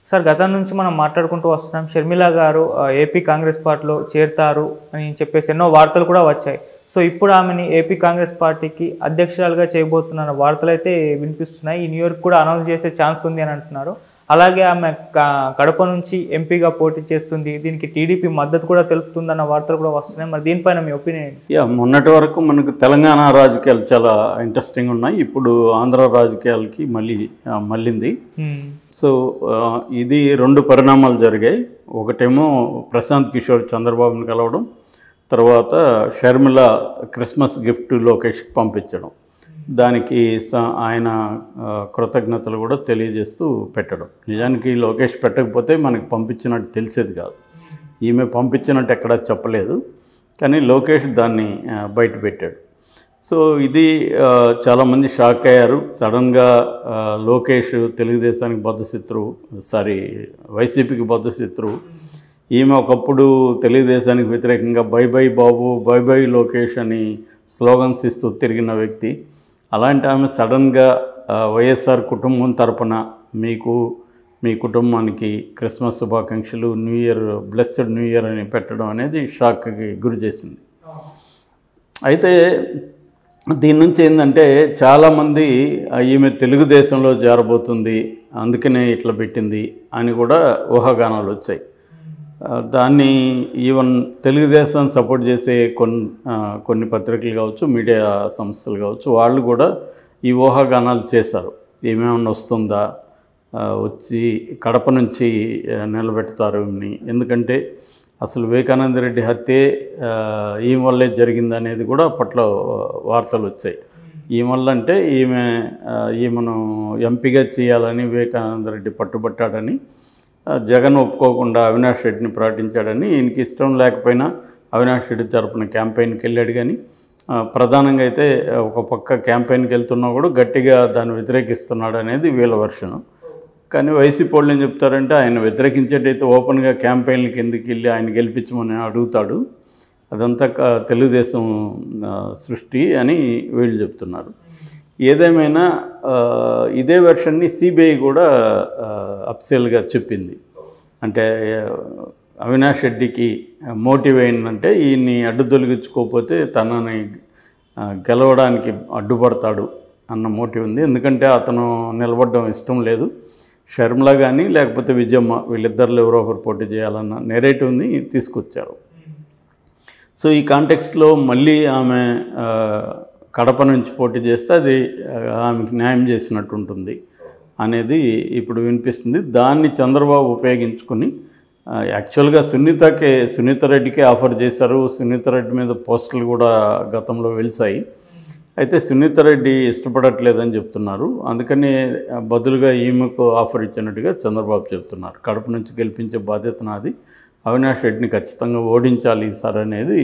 Sir గతం నుంచి మనం మాట్లాడుకుంటూ వస్తున్నాం. షర్మిల గారు ఏపీ కాంగ్రెస్ పార్టీలో చేరతారు అని చెప్పేసి ఎన్నో వార్తలు కూడా వచ్చాయి. సో ఇప్పుడు ఆమెని ఏపీ కాంగ్రెస్ పార్టీకి అధ్యక్షురాలుగా చేయబోతున్న వార్తలు అయితే వినిపిస్తున్నాయి. ఈ న్యూ ఇయర్ కూడా అనౌన్స్ చేసే ఛాన్స్ ఉంది అని అంటున్నారు. అలాగే ఆమె కడప నుంచి ఎంపీగా పోటీ చేస్తుంది, దీనికి టీడీపీ మద్దతు కూడా తెలుపుతుందన్న వార్తలు కూడా వస్తున్నాయి. మరి దీనిపైన మీ ఒపీనియన్? మొన్నటి వరకు మనకు తెలంగాణ రాజకీయాలు చాలా ఇంట్రెస్టింగ్ ఉన్నాయి. ఇప్పుడు ఆంధ్ర రాజకీయాలకి మళ్ళింది. సో ఇది రెండు పరిణామాలు జరిగాయి. ఒకటేమో ప్రశాంత్ కిషోర్ చంద్రబాబుని కలవడం, తర్వాత షర్మిల క్రిస్మస్ గిఫ్ట్ లోకేష్కి పంపించడం, దానికి ఆయన కృతజ్ఞతలు కూడా తెలియజేస్తూ పెట్టడం. నిజానికి లోకేష్ పెట్టకపోతే మనకి పంపించినట్టు తెలిసేది కాదు. ఈమె పంపించినట్టు ఎక్కడా చెప్పలేదు, కానీ లోకేష్ దాన్ని బయట పెట్టాడు. సో ఇది చాలామంది షాక్ అయ్యారు. సడన్గా లోకేష్ తెలుగుదేశానికి బద్ధశత్రువు, వైసీపీకి బద్ధశత్రువు. ఈమె ఒకప్పుడు తెలుగుదేశానికి వ్యతిరేకంగా by by Babu, by by Lokesh అని స్లోగన్స్ ఇస్తూ తిరిగిన వ్యక్తి. అలాంటి ఆమె సడన్గా వైఎస్ఆర్ కుటుంబం తరపున మీకు, మీ కుటుంబానికి క్రిస్మస్ శుభాకాంక్షలు, new year, blessed new year అని పెట్టడం అనేది షాక్కి గురి చేసింది. అయితే దీని నుంచి ఏంటంటే చాలామంది ఈమె తెలుగుదేశంలో చేరబోతుంది, అందుకనే ఇట్లా పెట్టింది అని కూడా ఊహాగానాలు వచ్చాయి. దాన్ని ఈవెన్ తెలుగుదేశం సపోర్ట్ చేసే కొన్ని పత్రికలు కావచ్చు, మీడియా సంస్థలు కావచ్చు, వాళ్ళు కూడా ఈ ఊహాగానాలు చేశారు. ఏమేమన్నా వస్తుందా, వచ్చి కడప నుంచి నిలబెడతారు ఈమెని, ఎందుకంటే అసలు వివేకానంద రెడ్డి హత్యే ఈమె వల్లే జరిగిందనేది కూడా అప్పట్లో వార్తలు వచ్చాయి. ఈమె వల్ల అంటే ఈమెను ఎంపీగా చేయాలని వివేకానంద రెడ్డి పట్టుబట్టాడని, జగన్ ఒప్పుకోకుండా అవినాష్ రెడ్డిని ప్రకటించాడని, ఈయనకి ఇష్టం లేకపోయినా అవినాష్ రెడ్డి తరపున క్యాంపెయిన్కి వెళ్ళాడు. కానీ ప్రధానంగా అయితే ఒక పక్క క్యాంపెయిన్కి వెళ్తున్నా కూడా గట్టిగా దాన్ని వ్యతిరేకిస్తున్నాడు అనేది వీళ్ళ వర్షను. కానీ వైసీపీ వాళ్ళు ఏం చెప్తారంటే ఆయన వ్యతిరేకించేటైతే ఓపెన్గా క్యాంపెయిన్లకి ఎందుకు వెళ్ళి ఆయన గెలిపించమని అడుగుతాడు, అదంతా తెలుగుదేశం సృష్టి అని వీళ్ళు చెప్తున్నారు. ఏదేమైనా ఇదే వెర్షన్ని సిబిఐ కూడా అఫీషియల్గా చెప్పింది. అంటే అవినాష్ రెడ్డికి మోటివ్ ఏంటంటే ఈయన్ని అడ్డు తొలగించుకోకపోతే తనని గెలవడానికి అడ్డుపడతాడు అన్న మోటివ్ ఉంది. ఎందుకంటే అతను నిలబడడం ఇష్టం లేదు. షర్మిల కానీ లేకపోతే విజయమ్మ, వీళ్ళిద్దరిలో ఎవరో ఒకరు పోటీ చేయాలన్న నెరేటివ్ని తీసుకొచ్చారు. సో ఈ కాంటెక్స్ట్లో మళ్ళీ ఆమె కడప నుంచి పోటీ చేస్తే అది ఆమెకి న్యాయం చేసినట్టు ఉంటుంది అనేది ఇప్పుడు వినిపిస్తుంది. దాన్ని చంద్రబాబు ఉపయోగించుకుని యాక్చువల్గా సునీత రెడ్డికే ఆఫర్ చేశారు. సునీత రెడ్డి మీద పోస్టులు కూడా గతంలో వెలిసాయి. అయితే సునీత రెడ్డి ఇష్టపడట్లేదని చెప్తున్నారు. అందుకని బదులుగా ఈమెకు ఆఫర్ ఇచ్చినట్టుగా చంద్రబాబు చెప్తున్నారు. కడప నుంచి గెలిపించే బాధ్యత నాది, అవినాష్ రెడ్డిని ఖచ్చితంగా ఓడించాలి సార్ అనేది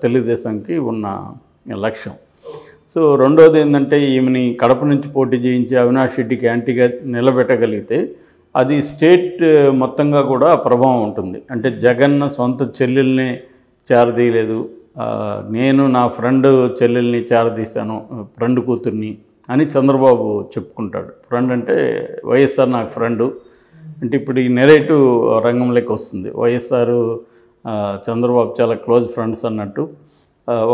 తెలుగుదేశంకి ఉన్న లక్ష్యం. సో రెండోది ఏంటంటే ఈమెని కడప నుంచి పోటీ చేయించి అవినాష్ రెడ్డికి యాంటీగా నిలబెట్టగలిగితే అది స్టేట్ మొత్తంగా కూడా ప్రభావం ఉంటుంది. అంటే జగన్ సొంత చెల్లెల్ని చేరదీయలేదు, నేను నా ఫ్రెండ్ చెల్లెల్ని చేరదీశాను, ఫ్రెండ్ కూతుర్ని అని చంద్రబాబు చెప్పుకుంటాడు. ఫ్రెండ్ అంటే వైఎస్ఆర్ నాకు ఫ్రెండు అంటే ఇప్పుడు ఈ నెరేటివ్ రంగంలోకి వస్తుంది. వైఎస్ఆర్ చంద్రబాబు చాలా క్లోజ్ ఫ్రెండ్స్ అన్నట్టు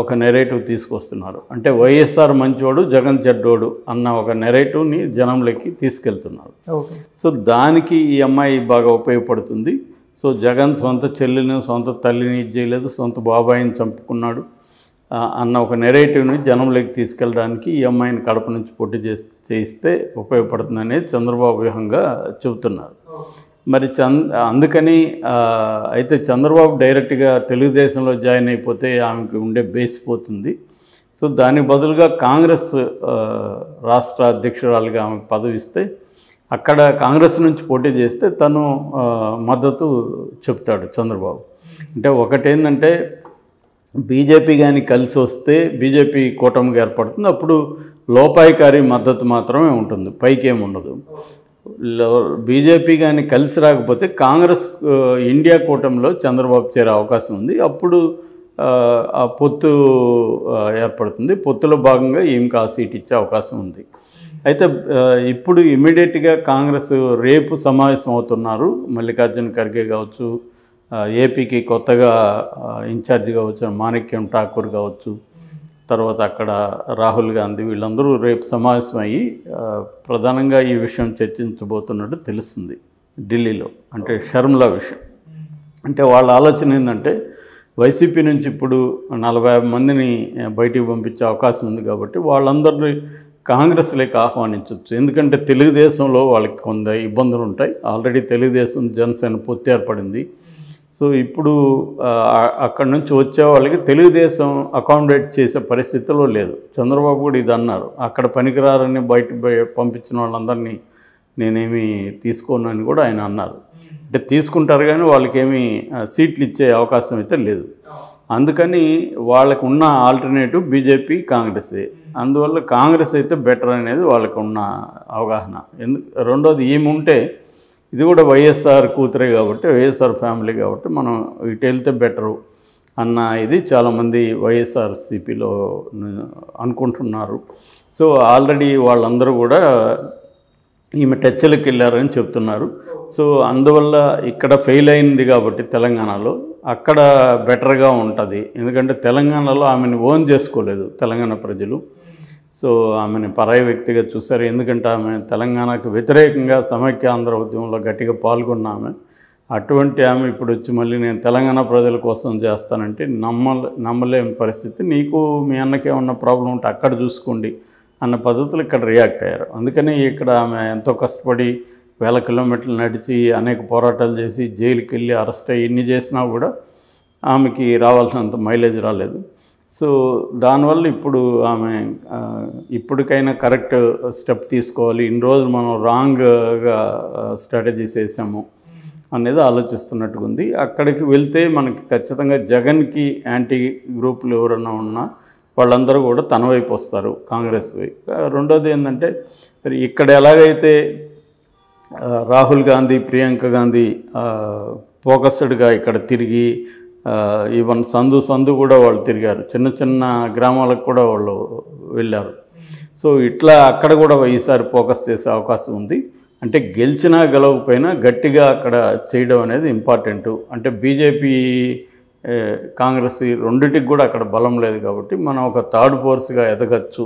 ఒక నెరేటివ్ తీసుకొస్తున్నారు. అంటే వైఎస్ఆర్ మంచోడు, జగన్ చెడ్డోడు అన్న ఒక నెరేటివ్ని జనంలోకి తీసుకెళ్తున్నారు. సో దానికి ఈ అమ్మాయి బాగా ఉపయోగపడుతుంది. సో జగన్ సొంత చెల్లిని, సొంత తల్లిని చేయలేదు, సొంత బాబాయిని చంపుకున్నాడు అన్న ఒక నెరేటివ్ని జనంలోకి తీసుకెళ్ళడానికి ఈ అమ్మాయిని కడప నుంచి పోటీ చేయిస్తే ఉపయోగపడుతుంది అనేది చంద్రబాబు వ్యూహంగా చెబుతున్నారు. మరి అందుకని అయితే చంద్రబాబు డైరెక్ట్గా తెలుగుదేశంలో జాయిన్ అయిపోతే ఆమెకు ఉండే బేస్ పోతుంది. సో దానికి బదులుగా కాంగ్రెస్ రాష్ట్ర అధ్యక్షురాలుగా ఆమెకు పదవి ఇస్తే అక్కడ కాంగ్రెస్ నుంచి పోటీ చేస్తే తను మద్దతు చెప్తాడు చంద్రబాబు. అంటే ఒకటేంటంటే బీజేపీ కానీ కలిసి వస్తే బీజేపీ కూటమిగా ఏర్పడుతుంది. అప్పుడు లోపాయికారి మద్దతు మాత్రమే ఉంటుంది, పైకేం ఉండదు. బీజేపీ కానీ కలిసి రాకపోతే కాంగ్రెస్ ఇండియా కూటమిలో చంద్రబాబు చేరే అవకాశం ఉంది. అప్పుడు ఆ పొత్తు ఏర్పడుతుంది. పొత్తులో భాగంగా ఈమెకు ఆ సీట్ ఇచ్చే అవకాశం ఉంది. అయితే ఇప్పుడు ఇమీడియట్గా కాంగ్రెస్ రేపు సమావేశం అవుతున్నారు. మల్లికార్జున ఖర్గే కావచ్చు, ఏపీకి కొత్తగా ఇన్ఛార్జిగా వచ్చిన మాణిక్యం ఠాకూర్ కావచ్చు, తర్వాత అక్కడ రాహుల్ గాంధీ, వీళ్ళందరూ రేపు సమావేశం అయ్యి ప్రధానంగా ఈ విషయం చర్చించబోతున్నట్టు తెలుస్తుంది ఢిల్లీలో. అంటే షర్మిలా విషయం. అంటే వాళ్ళ ఆలోచన ఏంటంటే వైసీపీ నుంచి ఇప్పుడు 40 మందిని బయటికి పంపించే అవకాశం ఉంది కాబట్టి వాళ్ళందరినీ కాంగ్రెస్లోకి ఆహ్వానించవచ్చు. ఎందుకంటే తెలుగుదేశంలో వాళ్ళకి కొంత ఇబ్బందులు ఉంటాయి. ఆల్రెడీ తెలుగుదేశం జనసేన పొత్తు ఏర్పడింది. సో ఇప్పుడు అక్కడి నుంచి వచ్చే వాళ్ళకి తెలుగుదేశం అకామిడేట్ చేసే పరిస్థితిలో లేదు. చంద్రబాబు కూడా ఇది అన్నారు, అక్కడ పనికిరారని బయట పంపించిన వాళ్ళందరినీ నేనేమి తీసుకోను అని కూడా ఆయన అన్నారు. అంటే తీసుకుంటారు కానీ వాళ్ళకేమీ సీట్లు ఇచ్చే అవకాశం అయితే లేదు. అందుకని వాళ్ళకు ఉన్న ఆల్టర్నేటివ్ బీజేపీ, కాంగ్రెసే. అందువల్ల కాంగ్రెస్ అయితే బెటర్ అనేది వాళ్ళకు ఉన్న అవగాహన. రెండోది ఏముంటే ఇది కూడా వైఎస్ఆర్ కూతురే కాబట్టి, వైఎస్ఆర్ ఫ్యామిలీ కాబట్టి మనం ఇటు వెళ్తే బెటరు అన్న ఇది చాలామంది వైఎస్ఆర్సీపీలో అనుకుంటున్నారు. సో ఆల్రెడీ వాళ్ళందరూ కూడా ఈమె టచ్లకు వెళ్ళారని చెప్తున్నారు. సో అందువల్ల ఇక్కడ ఫెయిల్ అయింది కాబట్టి తెలంగాణలో అక్కడ బెటర్గా ఉంటుంది. ఎందుకంటే తెలంగాణలో ఆమెను ఓన్ చేసుకోలేదు తెలంగాణ ప్రజలు. సో ఆమెను పరాయి వ్యక్తిగా చూశారు. ఎందుకంటే ఆమె తెలంగాణకు వ్యతిరేకంగా సమైక్య ఆంధ్ర ఉద్యమంలో గట్టిగా పాల్గొన్న ఆమె. అటువంటి ఆమె ఇప్పుడు వచ్చి మళ్ళీ నేను తెలంగాణ ప్రజల కోసం చేస్తానంటే నమ్మలేని పరిస్థితి. నీకు మీ అన్నకే ఉన్న ప్రాబ్లం ఉంటే అక్కడ చూసుకోండి అన్న పద్ధతులు ఇక్కడ రియాక్ట్ అయ్యారు. అందుకని ఇక్కడ ఆమె ఎంతో కష్టపడి 1000 కిలోమీటర్లు నడిచి అనేక పోరాటాలు చేసి జైలుకి వెళ్ళి అరెస్ట్ అయ్యి ఇన్ని చేసినా కూడా ఆమెకి రావాల్సినంత మైలేజ్ రాలేదు. సో దానివల్ల ఇప్పుడు ఆమె ఇప్పటికైనా కరెక్ట్ స్టెప్ తీసుకోవాలి, ఇన్ని రోజులు మనం రాంగ్గా స్ట్రాటజీస్ వేసాము అనేది ఆలోచిస్తున్నట్టుగా ఉంది. అక్కడికి వెళ్తే మనకి ఖచ్చితంగా జగన్కి యాంటీ గ్రూపులు ఎవరైనా ఉన్నా వాళ్ళందరూ కూడా తన వైపు వస్తారు, కాంగ్రెస్ వైపు. రెండోది ఏంటంటే మరి ఇక్కడ ఎలాగైతే రాహుల్ గాంధీ, ప్రియాంక గాంధీ ఫోకస్డ్గా ఇక్కడ తిరిగి ఈవెన్ సందు కూడా వాళ్ళు తిరిగారు, చిన్న చిన్న గ్రామాలకు కూడా వాళ్ళు వెళ్ళారు. సో ఇట్లా అక్కడ కూడా ఈసారి ఫోకస్ చేసే అవకాశం ఉంది. అంటే గెలిచినా గెలవకపోయినా గట్టిగా అక్కడ చేయడం అనేది ఇంపార్టెంటు. అంటే బీజేపీ, కాంగ్రెస్ రెండింటికి కూడా అక్కడ బలం లేదు కాబట్టి మనం ఒక థర్డ్ ఫోర్స్గా ఎదగచ్చు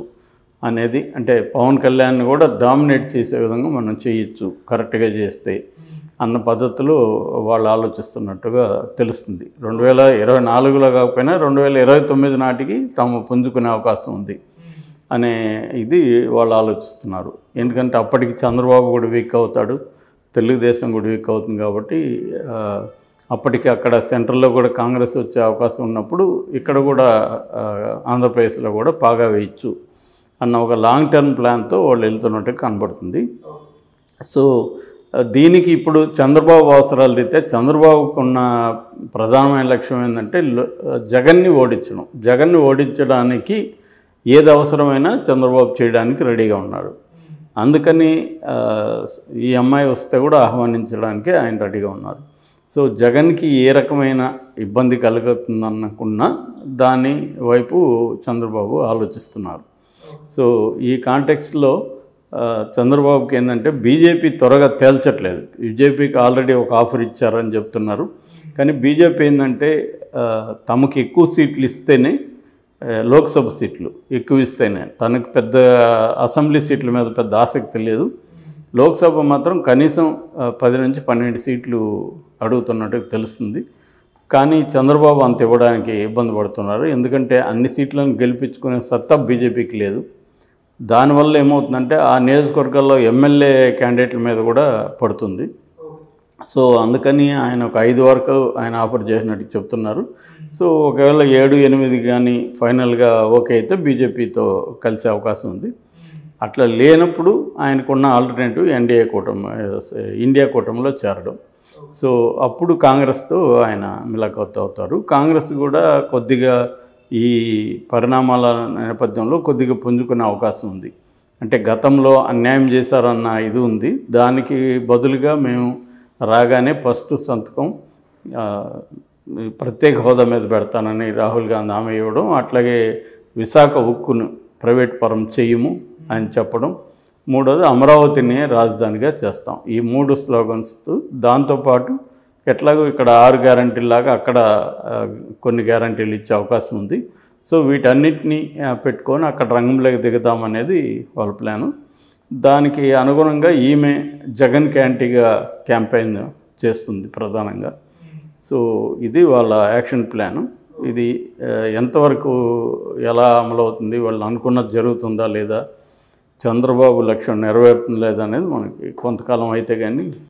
అనేది, అంటే పవన్ కళ్యాణ్ని కూడా డామినేట్ చేసే విధంగా మనం చేయొచ్చు కరెక్ట్గా చేస్తే అన్న పద్ధతిలో వాళ్ళు ఆలోచిస్తున్నట్టుగా తెలుస్తుంది. 2024లో కాకపోయినా 2029 నాటికి తాము పుంజుకునే అవకాశం ఉంది అనే ఇది వాళ్ళు ఆలోచిస్తున్నారు. ఎందుకంటే అప్పటికి చంద్రబాబు కూడా వీక్ అవుతాడు, తెలుగుదేశం కూడా వీక్ అవుతుంది కాబట్టి అప్పటికి అక్కడ సెంట్రల్లో కూడా కాంగ్రెస్ వచ్చే అవకాశం ఉన్నప్పుడు ఇక్కడ కూడా ఆంధ్రప్రదేశ్లో కూడా పాగా వేయచ్చు అన్న ఒక లాంగ్ టర్మ్ ప్లాన్తో వాళ్ళు వెళ్తున్నట్టు కనబడుతుంది. సో దీనికి ఇప్పుడు చంద్రబాబు అవసరాలు రీతే చంద్రబాబుకు ఉన్న ప్రధానమైన లక్ష్యం ఏంటంటే జగన్ని ఓడించడం. జగన్ని ఓడించడానికి ఏది అవసరమైనా చంద్రబాబు చేయడానికి రెడీగా ఉన్నాడు. అందుకని ఈ అమ్మాయి వస్తే కూడా ఆహ్వానించడానికి ఆయన రెడీగా ఉన్నారు. సో జగన్కి ఏ రకమైన ఇబ్బంది కలుగుతుందనుకున్నా దాని వైపు చంద్రబాబు ఆలోచిస్తున్నారు. సో ఈ కాంటెక్స్ట్లో చంద్రబాబుకి ఏంటంటే బీజేపీ త్వరగా తేల్చట్లేదు. బీజేపీకి ఆల్రెడీ ఒక ఆఫర్ ఇచ్చారని చెప్తున్నారు. కానీ బీజేపీ ఏంటంటే తమకు ఎక్కువ సీట్లు ఇస్తేనే, లోక్సభ సీట్లు ఎక్కువ ఇస్తేనే, తనకు పెద్ద అసెంబ్లీ సీట్ల మీద పెద్ద ఆసక్తి లేదు. లోక్సభ మాత్రం కనీసం 10 నుంచి 12 సీట్లు అడుగుతున్నట్టు తెలుస్తుంది. కానీ చంద్రబాబు అంత ఇవ్వడానికి ఇబ్బంది పడుతున్నారు. ఎందుకంటే అన్ని సీట్లను గెలిపించుకునే సత్తా బీజేపీకి లేదు. దానివల్ల ఏమవుతుందంటే ఆ నియోజకవర్గాల్లో ఎమ్మెల్యే క్యాండిడేట్ల మీద కూడా పడుతుంది. సో అందుకని ఆయన ఒక 5 వరకు ఆయన ఆఫర్ చేసినట్టు చెప్తున్నారు. సో ఒకవేళ 7, 8 కానీ ఫైనల్గా ఓకే అయితే బీజేపీతో కలిసే అవకాశం ఉంది. అట్లా లేనప్పుడు ఆయనకున్న ఆల్టర్నేటివ్ ఇండియా కూటమిలో చేరడం. సో అప్పుడు కాంగ్రెస్తో ఆయన మిలాఖత్ అవుతారు. కాంగ్రెస్ కూడా కొద్దిగా ఈ పరిణామాల నేపథ్యంలో కొద్దిగా పుంజుకునే అవకాశం ఉంది. అంటే గతంలో అన్యాయం చేశారన్న ఇది ఉంది. దానికి బదులుగా మేము రాగానే ఫస్ట్ సంతకం ప్రత్యేక హోదా మీద పెడతానని రాహుల్ గాంధీ హామీ ఇవ్వడం, అట్లాగే విశాఖ ఉక్కును ప్రైవేట్ పరం చేయము అని చెప్పడం, మూడోది అమరావతిని రాజధానిగా చేస్తాం. ఈ 3 స్లోగన్స్తో దాంతోపాటు ఎట్లాగో ఇక్కడ 6 గ్యారంటీలాగా అక్కడ కొన్ని గ్యారంటీలు ఇచ్చే అవకాశం ఉంది. సో వీటన్నిటినీ పెట్టుకొని అక్కడ రంగంలోకి దిగుతామనేది వాళ్ళ ప్లాను. దానికి అనుగుణంగా ఈమె జగన్ క్యాంటీగా క్యాంపెయిన్ చేస్తుంది ప్రధానంగా. సో ఇది వాళ్ళ యాక్షన్ ప్లాను. ఇది ఎంతవరకు ఎలా అమలవుతుంది, వాళ్ళు అనుకున్నది జరుగుతుందా లేదా, చంద్రబాబు లక్ష్యం నెరవేరుతుందా లేదా అనేది మనకి కొంతకాలం అయితే కానీ